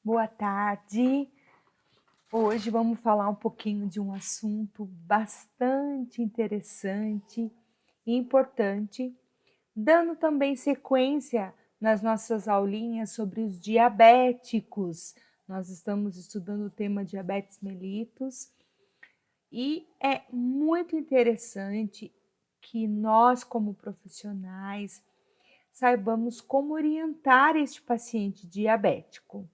Boa tarde. Hoje vamos falar um pouquinho de um assunto bastante interessante e importante, dando também sequência nas nossas aulinhas sobre os diabéticos. Nós estamos estudando o tema diabetes mellitus e é muito interessante que nós, como profissionais, saibamos como orientar este paciente diabético.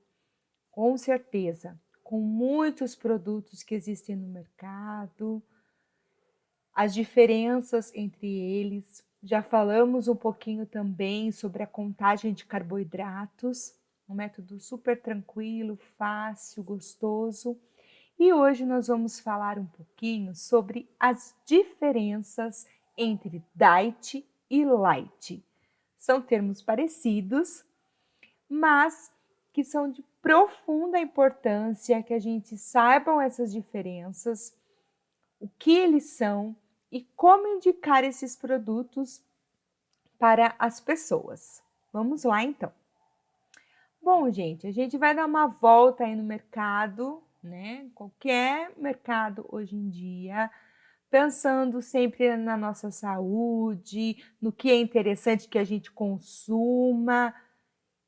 Com certeza, com muitos produtos que existem no mercado, as diferenças entre eles. Já falamos um pouquinho também sobre a contagem de carboidratos, um método super tranquilo, fácil, gostoso. E hoje nós vamos falar um pouquinho sobre as diferenças entre diet e light. São termos parecidos, mas que são de profunda importância que a gente saibam essas diferenças, o que eles são e como indicar esses produtos para as pessoas. Vamos lá então. Bom, gente, a gente vai dar uma volta aí no mercado, né? Qualquer mercado hoje em dia, pensando sempre na nossa saúde, no que é interessante que a gente consuma.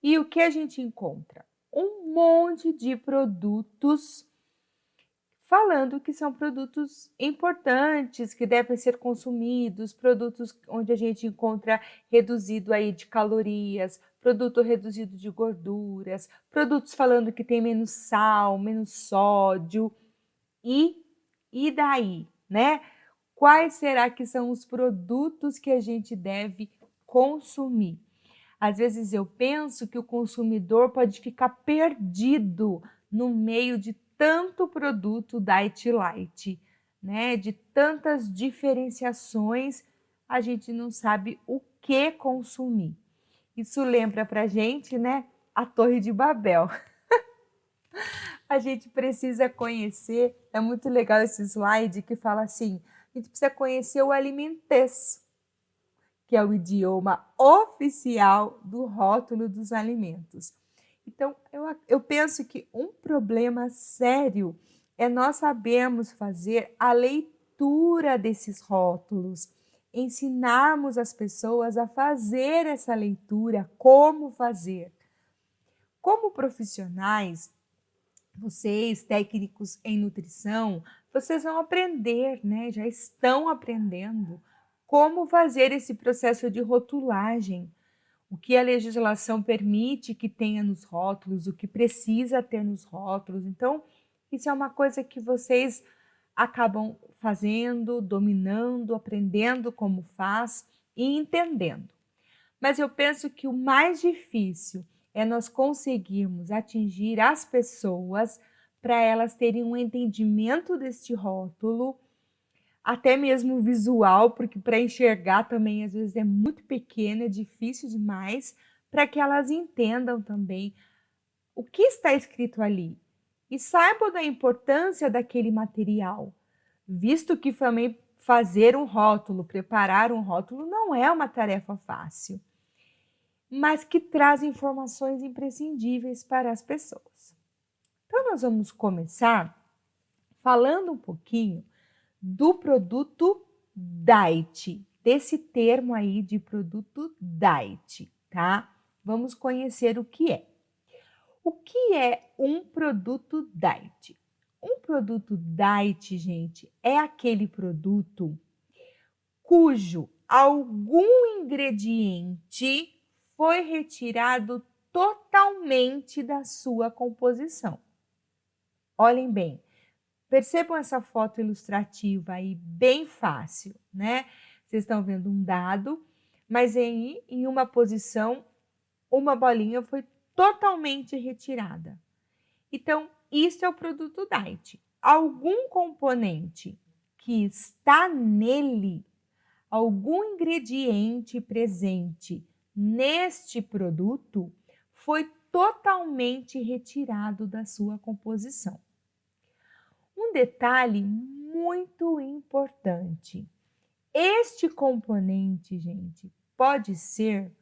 E o que a gente encontra? Um monte de produtos falando que são produtos importantes, que devem ser consumidos, produtos onde a gente encontra reduzido aí de calorias, produto reduzido de gorduras, produtos falando que tem menos sal, menos sódio e daí, né? Quais será que são os produtos que a gente deve consumir? Às vezes eu penso que o consumidor pode ficar perdido no meio de tanto produto diet light, né? De tantas diferenciações, a gente não sabe o que consumir. Isso lembra pra gente, né? A Torre de Babel. A gente precisa conhecer, é muito legal esse slide que fala assim, a gente precisa conhecer o alimentês, que é o idioma oficial do rótulo dos alimentos. Então, eu penso que um problema sério é nós sabermos fazer a leitura desses rótulos, ensinarmos as pessoas a fazer essa leitura, como fazer. Como profissionais, vocês, técnicos em nutrição, vocês vão aprender, né? Já estão aprendendo como fazer esse processo de rotulagem, o que a legislação permite que tenha nos rótulos, o que precisa ter nos rótulos. Então, isso é uma coisa que vocês acabam fazendo, dominando, aprendendo como faz e entendendo. Mas eu penso que o mais difícil é nós conseguirmos atingir as pessoas para elas terem um entendimento deste rótulo, até mesmo visual, porque para enxergar também às vezes é muito pequeno, é difícil demais, para que elas entendam também o que está escrito ali e saibam da importância daquele material, visto que também fazer um rótulo, preparar um rótulo não é uma tarefa fácil, mas que traz informações imprescindíveis para as pessoas. Então, nós vamos começar falando um pouquinho do produto diet, desse termo aí de produto diet, tá? Vamos conhecer o que é. O que é um produto diet? Um produto diet, gente, é aquele produto cujo algum ingrediente foi retirado totalmente da sua composição. Olhem bem, percebam essa foto ilustrativa aí, bem fácil, né? Vocês estão vendo um dado, mas em uma posição, uma bolinha foi totalmente retirada. Então, isso é o produto diet. Algum componente que está nele, algum ingrediente presente neste produto foi totalmente retirado da sua composição. Um detalhe muito importante: este componente, gente, pode ser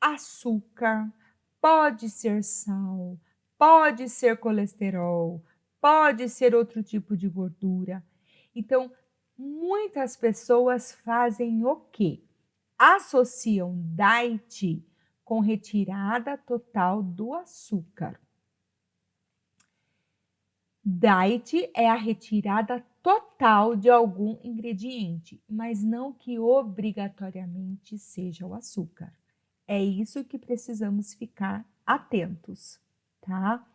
açúcar, pode ser sal, pode ser colesterol, pode ser outro tipo de gordura. Então, muitas pessoas fazem o quê? Associam diet com retirada total do açúcar. Diet é a retirada total de algum ingrediente, mas não que obrigatoriamente seja o açúcar. É isso que precisamos ficar atentos, tá?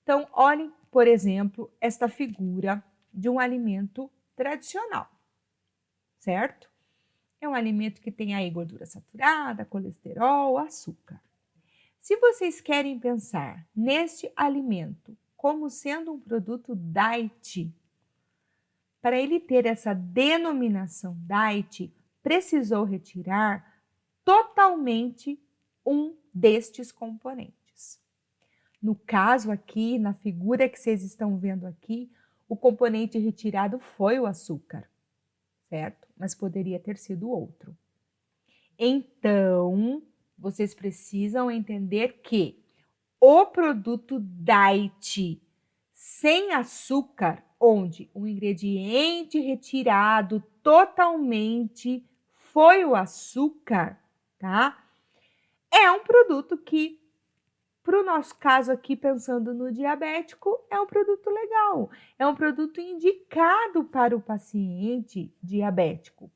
Então, olhem, por exemplo, esta figura de um alimento tradicional, certo? É um alimento que tem aí gordura saturada, colesterol, açúcar. Se vocês querem pensar neste alimento como sendo um produto diet, para ele ter essa denominação diet, precisou retirar totalmente um destes componentes. No caso aqui, na figura que vocês estão vendo aqui, o componente retirado foi o açúcar, certo? Mas poderia ter sido outro. Então, vocês precisam entender que o produto diet sem açúcar, onde o ingrediente retirado totalmente foi o açúcar, tá? É um produto que, para o nosso caso aqui, pensando no diabético, é um produto legal, é um produto indicado para o paciente diabético.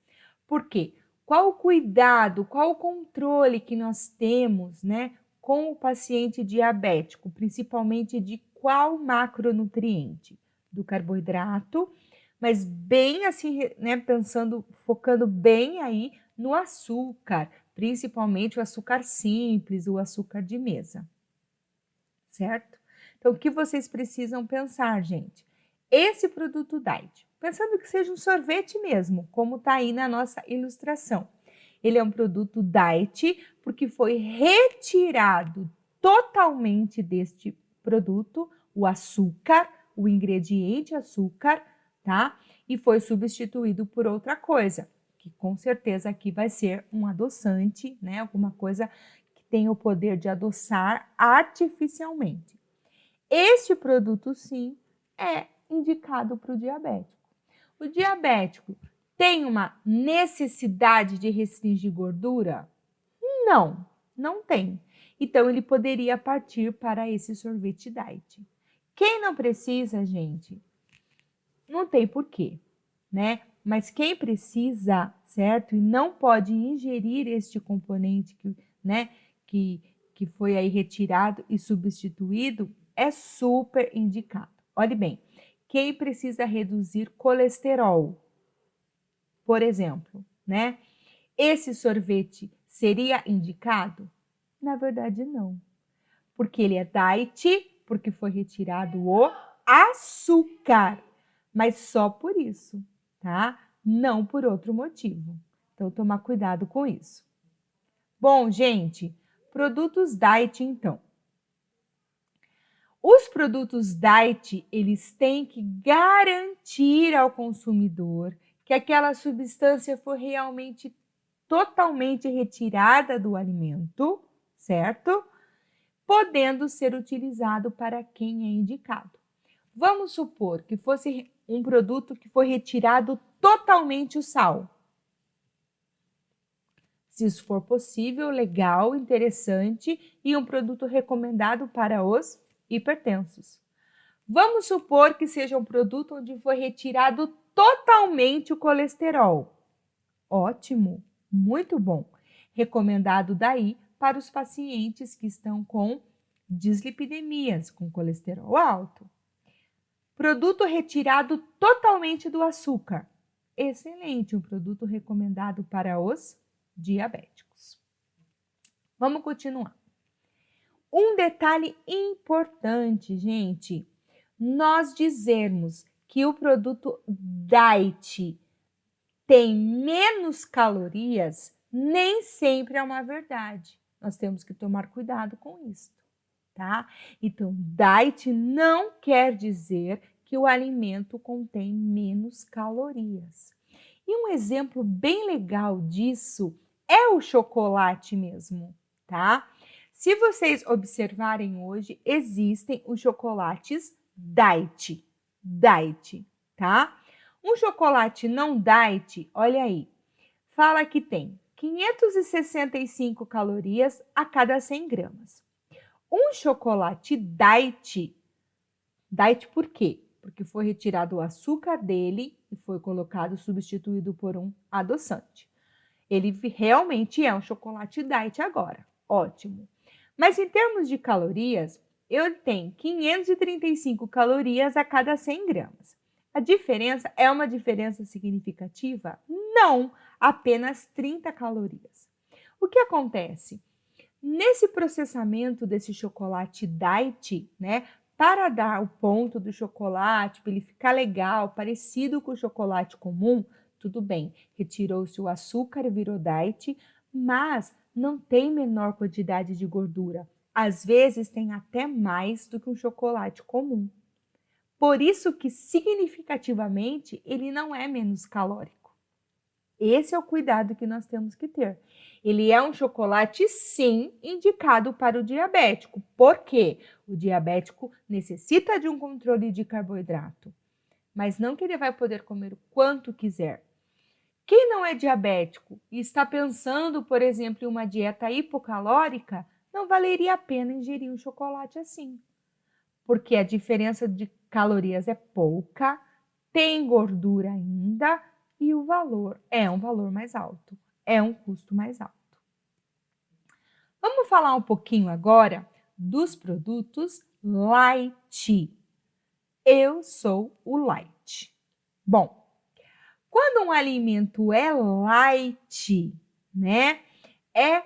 Por quê? Qual o cuidado, qual o controle que nós temos, né, com o paciente diabético, principalmente de qual macronutriente? Do carboidrato, mas bem assim, né, pensando, focando bem aí no açúcar, principalmente o açúcar simples, o açúcar de mesa, certo? Então, o que vocês precisam pensar, gente? Esse produto diet, pensando que seja um sorvete mesmo, como está aí na nossa ilustração. Ele é um produto diet porque foi retirado totalmente deste produto o açúcar, o ingrediente açúcar, tá? E foi substituído por outra coisa, que com certeza aqui vai ser um adoçante, né? Alguma coisa que tem o poder de adoçar artificialmente. Este produto, sim, é indicado para o diabético. O diabético tem uma necessidade de restringir gordura? Não, não tem. Então, ele poderia partir para esse sorvete diet. Quem não precisa, gente, não tem porquê, né? Mas quem precisa, certo? E não pode ingerir este componente que, né, que foi aí retirado e substituído, é super indicado. Olhe bem, quem precisa reduzir colesterol, por exemplo, né? Esse sorvete seria indicado? Na verdade, não. Porque ele é diet, porque foi retirado o açúcar. Mas só por isso, tá? Não por outro motivo. Então, tomar cuidado com isso. Bom, gente, produtos diet, então. Os produtos diet, eles têm que garantir ao consumidor que aquela substância foi realmente totalmente retirada do alimento, certo? Podendo ser utilizado para quem é indicado. Vamos supor que fosse um produto que foi retirado totalmente o sal. Se isso for possível, legal, interessante e um produto recomendado para os hipertensos. Vamos supor que seja um produto onde foi retirado totalmente o colesterol. Ótimo, muito bom. Recomendado daí para os pacientes que estão com dislipidemias, com colesterol alto. Produto retirado totalmente do açúcar. Excelente, um produto recomendado para os diabéticos. Vamos continuar. Um detalhe importante, gente, nós dizermos que o produto diet tem menos calorias, nem sempre é uma verdade. Nós temos que tomar cuidado com isso, tá? Então, diet não quer dizer que o alimento contém menos calorias. E um exemplo bem legal disso é o chocolate mesmo, tá? Se vocês observarem hoje, existem os chocolates diet, tá? Um chocolate não diet, olha aí, fala que tem 565 calorias a cada 100 gramas. Um chocolate diet por quê? Porque foi retirado o açúcar dele e foi colocado, substituído por um adoçante. Ele realmente é um chocolate diet agora, ótimo. Mas em termos de calorias, ele tem 535 calorias a cada 100 gramas. A diferença é uma diferença significativa? Não, apenas 30 calorias. O que acontece? Nesse processamento desse chocolate diet, né, para dar o ponto do chocolate, para ele ficar legal, parecido com o chocolate comum, tudo bem, retirou-se o açúcar e virou diet, mas não tem menor quantidade de gordura. Às vezes tem até mais do que um chocolate comum. Por isso que significativamente ele não é menos calórico. Esse é o cuidado que nós temos que ter. Ele é um chocolate, sim, indicado para o diabético. Por quê? O diabético necessita de um controle de carboidrato, mas não que ele vai poder comer o quanto quiser. Quem não é diabético e está pensando, por exemplo, em uma dieta hipocalórica, não valeria a pena ingerir um chocolate assim, porque a diferença de calorias é pouca, tem gordura ainda e o valor é um valor mais alto, é um custo mais alto. Vamos falar um pouquinho agora dos produtos light. Eu sou o light. Bom, quando um alimento é light, né, é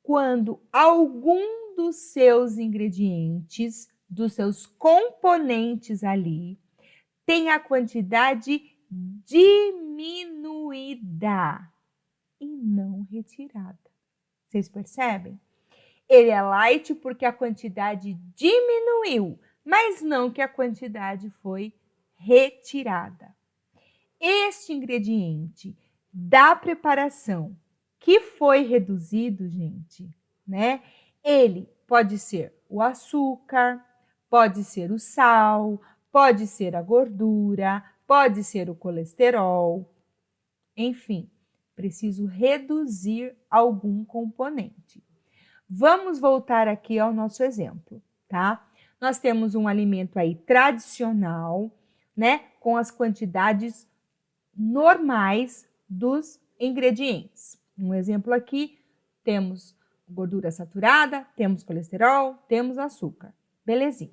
quando algum dos seus ingredientes, dos seus componentes ali, tem a quantidade diminuída e não retirada. Vocês percebem? Ele é light porque a quantidade diminuiu, mas não que a quantidade foi retirada. Este ingrediente da preparação que foi reduzido, gente, né? Ele pode ser o açúcar, pode ser o sal, pode ser a gordura, pode ser o colesterol. Enfim, preciso reduzir algum componente. Vamos voltar aqui ao nosso exemplo, tá? Nós temos um alimento aí tradicional, né? Com as quantidades normais dos ingredientes. Um exemplo aqui, temos gordura saturada, temos colesterol, temos açúcar. Belezinha.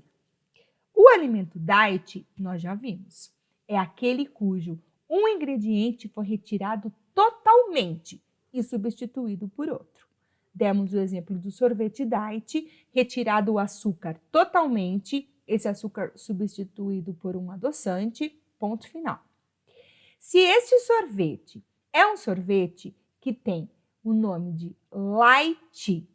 O alimento diet, nós já vimos, é aquele cujo um ingrediente foi retirado totalmente e substituído por outro. Demos o exemplo do sorvete diet, retirado o açúcar totalmente, esse açúcar substituído por um adoçante, ponto final. Se este sorvete é um sorvete que tem o nome de light,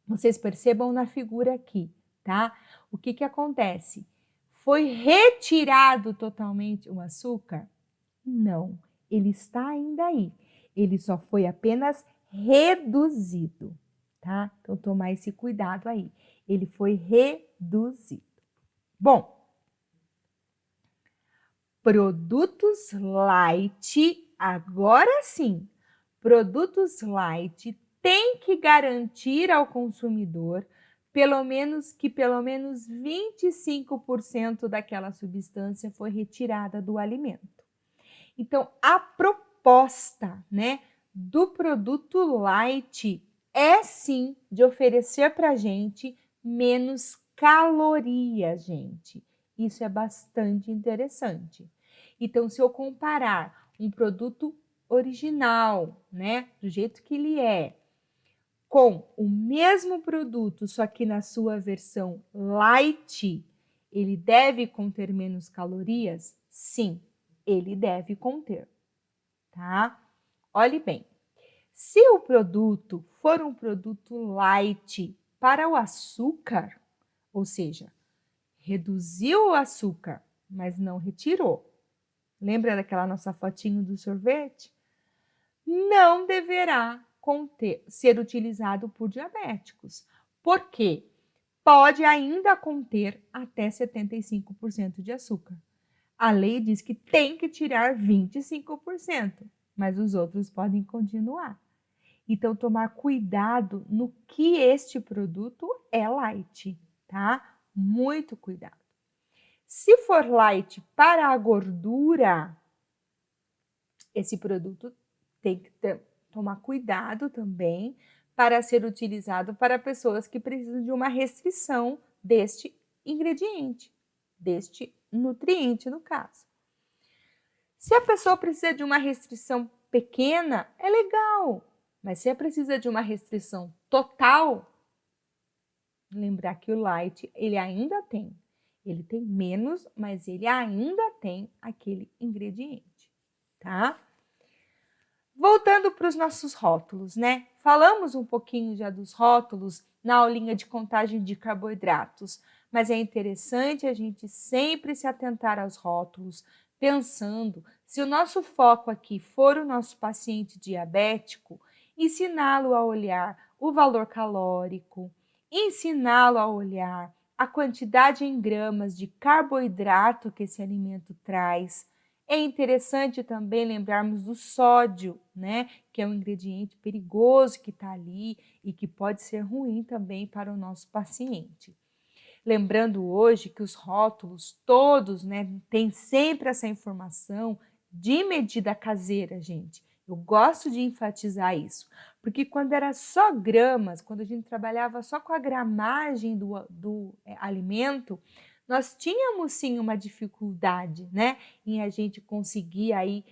vocês percebam na figura aqui, tá? O que acontece? Foi retirado totalmente o açúcar? Não, ele está ainda aí. Ele só foi apenas reduzido, tá? Então, tomar esse cuidado aí. Ele foi reduzido. Bom, produtos light, agora sim, produtos light têm que garantir ao consumidor pelo menos 25% daquela substância foi retirada do alimento. Então, a proposta, né, do produto light é sim de oferecer para a gente menos calorias, gente. Isso é bastante interessante. Então, se eu comparar um produto original, né, do jeito que ele é, com o mesmo produto, só que na sua versão light, ele deve conter menos calorias? Sim, ele deve conter, tá? Olhe bem, se o produto for um produto light para o açúcar, ou seja, reduziu o açúcar, mas não retirou. Lembra daquela nossa fotinho do sorvete? Não deverá ser utilizado por diabéticos. Por quê? Pode ainda conter até 75% de açúcar. A lei diz que tem que tirar 25%, mas os outros podem continuar. Então, tomar cuidado no que este produto é light, tá? Muito cuidado. Se for light para a gordura, esse produto tem que tomar cuidado também para ser utilizado para pessoas que precisam de uma restrição deste ingrediente, deste nutriente, no caso. Se a pessoa precisa de uma restrição pequena, é legal, mas se ela precisa de uma restrição total, lembrar que o light, ele ainda tem. Ele tem menos, mas ele ainda tem aquele ingrediente, tá? Voltando para os nossos rótulos, né? Falamos um pouquinho já dos rótulos na aulinha de contagem de carboidratos, mas é interessante a gente sempre se atentar aos rótulos, pensando, se o nosso foco aqui for o nosso paciente diabético, ensiná-lo a olhar o valor calórico, ensiná-lo a olhar a quantidade em gramas de carboidrato que esse alimento traz. É interessante também lembrarmos do sódio, né? Que é um ingrediente perigoso que está ali e que pode ser ruim também para o nosso paciente. Lembrando hoje que os rótulos todos, né, tem sempre essa informação de medida caseira, gente. Eu gosto de enfatizar isso, porque quando era só gramas, quando a gente trabalhava só com a gramagem do alimento, nós tínhamos sim uma dificuldade, né, em a gente conseguir aí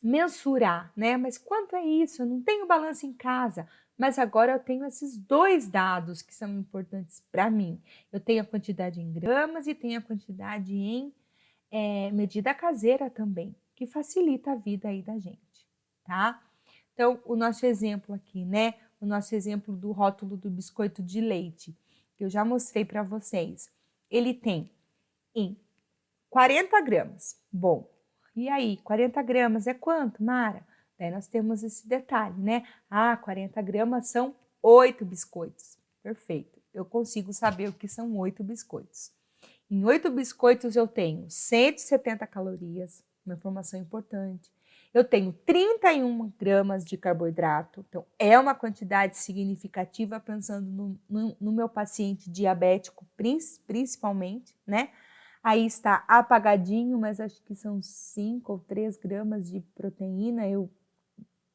mensurar, né? Mas quanto é isso? Eu não tenho balança em casa, mas agora eu tenho esses dois dados que são importantes para mim. Eu tenho a quantidade em gramas e tenho a quantidade em medida caseira também, que facilita a vida aí da gente, tá? Então, o nosso exemplo aqui, né? O nosso exemplo do rótulo do biscoito de leite, que eu já mostrei para vocês. Ele tem em 40 gramas. Bom, e aí, 40 gramas é quanto, Mara? Daí nós temos esse detalhe, né? 40 gramas são 8 biscoitos. Perfeito. Eu consigo saber o que são 8 biscoitos. Em 8 biscoitos eu tenho 170 calorias, uma informação importante. Eu tenho 31 gramas de carboidrato, então é uma quantidade significativa pensando no meu paciente diabético principalmente, né? Aí está apagadinho, mas acho que são 5 ou 3 gramas de proteína, eu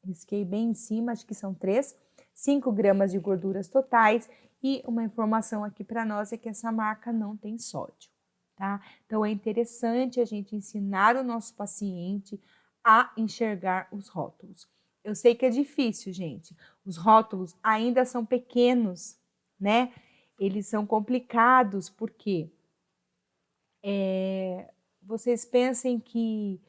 risquei bem em cima, acho que são 3. 5 gramas de gorduras totais e uma informação aqui para nós é que essa marca não tem sódio, tá? Então é interessante a gente ensinar o nosso paciente a enxergar os rótulos. Eu sei que é difícil, gente. Os rótulos ainda são pequenos, né? Eles são complicados, por quê? Vocês pensem que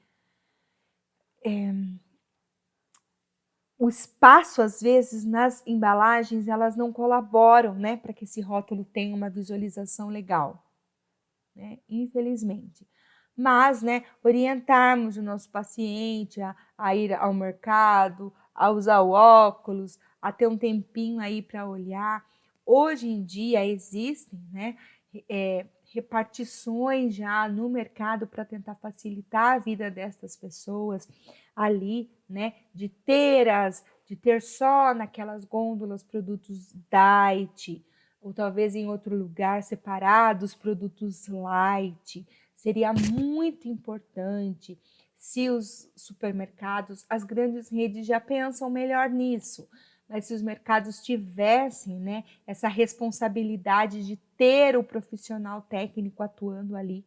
o espaço, às vezes, nas embalagens, elas não colaboram, né, para que esse rótulo tenha uma visualização legal, né, infelizmente. Mas, né, orientarmos o nosso paciente a ir ao mercado, a usar o óculos, a ter um tempinho aí para olhar. Hoje em dia existem, né, repartições já no mercado para tentar facilitar a vida dessas pessoas ali, né, de ter só naquelas gôndolas produtos diet, ou talvez em outro lugar separados produtos light. Seria muito importante se os supermercados, as grandes redes já pensam melhor nisso, mas se os mercados tivessem, né, essa responsabilidade de ter o profissional técnico atuando ali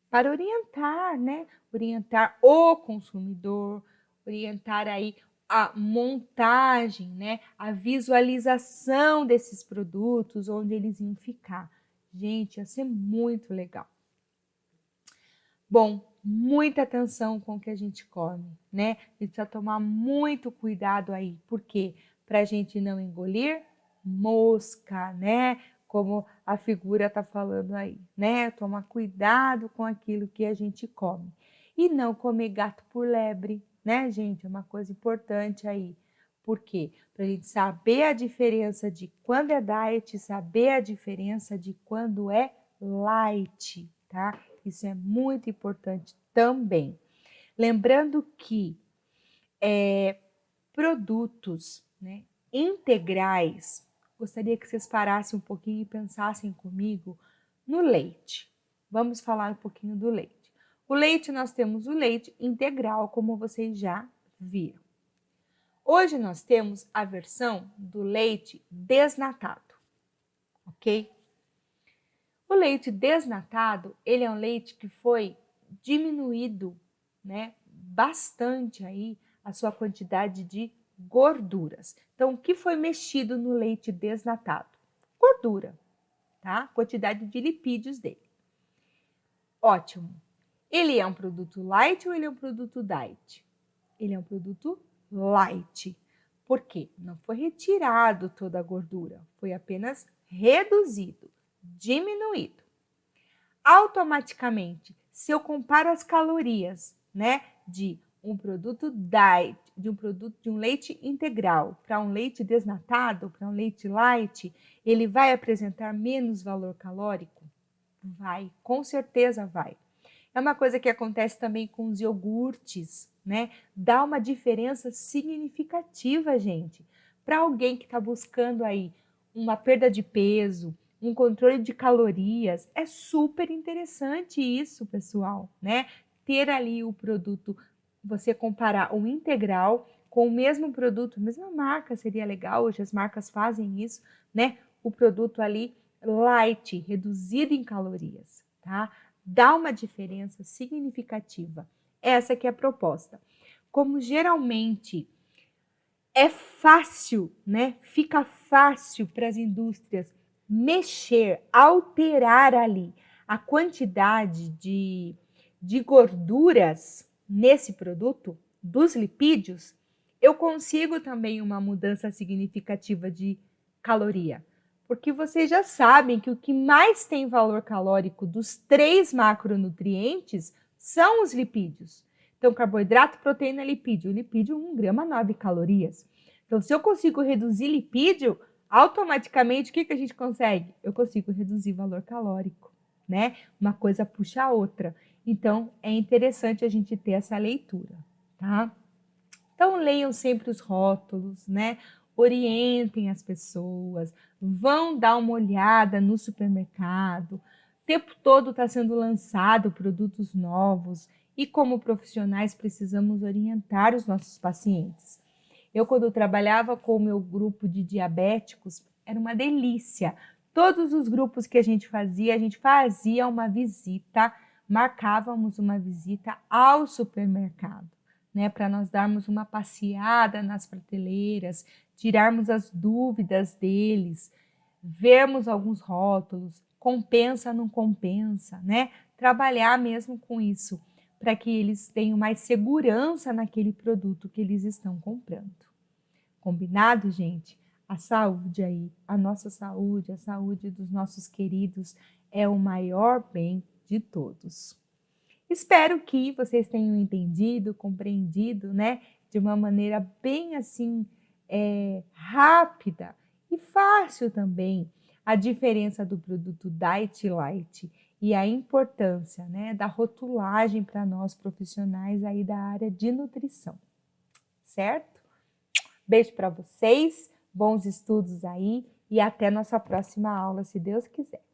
para orientar, né, orientar o consumidor, orientar aí a montagem, né, a visualização desses produtos, onde eles iam ficar. Gente, ia ser muito legal. Bom, muita atenção com o que a gente come, né? A gente precisa tomar muito cuidado aí, porque para a gente não engolir mosca, né? Como a figura está falando aí, né? Tomar cuidado com aquilo que a gente come. E não comer gato por lebre, né, gente? É uma coisa importante aí. Por quê? Para a gente saber a diferença de quando é diet, saber a diferença de quando é light, tá? Isso é muito importante também. Lembrando que produtos, né, integrais, gostaria que vocês parassem um pouquinho e pensassem comigo no leite. Vamos falar um pouquinho do leite. O leite, nós temos o leite integral, como vocês já viram. Hoje nós temos a versão do leite desnatado, ok? O leite desnatado, ele é um leite que foi diminuído, né, bastante aí a sua quantidade de gorduras. Então, o que foi mexido no leite desnatado? Gordura, tá? Quantidade de lipídios dele. Ótimo. Ele é um produto light ou ele é um produto diet? Ele é um produto light. Por quê? Não foi retirado toda a gordura, foi apenas reduzido, diminuído. Automaticamente, se eu comparo as calorias, né, de um produto diet, de um leite integral para um leite desnatado, para um leite light, ele vai apresentar menos valor calórico? Vai, com certeza vai. É uma coisa que acontece também com os iogurtes, né? Dá uma diferença significativa, gente. Para alguém que está buscando aí uma perda de peso, um controle de calorias, é super interessante isso, pessoal, né? Ter ali o produto, você comparar o integral com o mesmo produto, mesma marca, seria legal, hoje as marcas fazem isso, né? O produto ali light, reduzido em calorias, tá? Dá uma diferença significativa. Essa que é a proposta. Como geralmente é fácil, né? Fica fácil para as indústrias mexer, alterar ali a quantidade de gorduras nesse produto, dos lipídios, eu consigo também uma mudança significativa de caloria. Porque vocês já sabem que o que mais tem valor calórico dos 3 macronutrientes são os lipídios. Então, carboidrato, proteína, lipídio. O lipídio, 1 grama, 9 calorias. Então, se eu consigo reduzir lipídio, automaticamente, o que a gente consegue? Eu consigo reduzir valor calórico, né? Uma coisa puxa a outra. Então, é interessante a gente ter essa leitura, tá? Então, leiam sempre os rótulos, né? Orientem as pessoas, vão dar uma olhada no supermercado. O tempo todo está sendo lançado produtos novos e, como profissionais, precisamos orientar os nossos pacientes. Eu, quando trabalhava com o meu grupo de diabéticos, era uma delícia. Todos os grupos que a gente fazia uma visita, marcávamos uma visita ao supermercado, né, para nós darmos uma passeada nas prateleiras, tirarmos as dúvidas deles, vermos alguns rótulos, compensa, não compensa, né? Trabalhar mesmo com isso, para que eles tenham mais segurança naquele produto que eles estão comprando. Combinado, gente? A saúde aí, a nossa saúde, a saúde dos nossos queridos é o maior bem de todos. Espero que vocês tenham entendido, compreendido, né, de uma maneira bem assim, rápida e fácil também, a diferença do produto Diet Light e a importância, né, da rotulagem para nós profissionais aí da área de nutrição, certo? Beijo para vocês, bons estudos aí e até nossa próxima aula, se Deus quiser.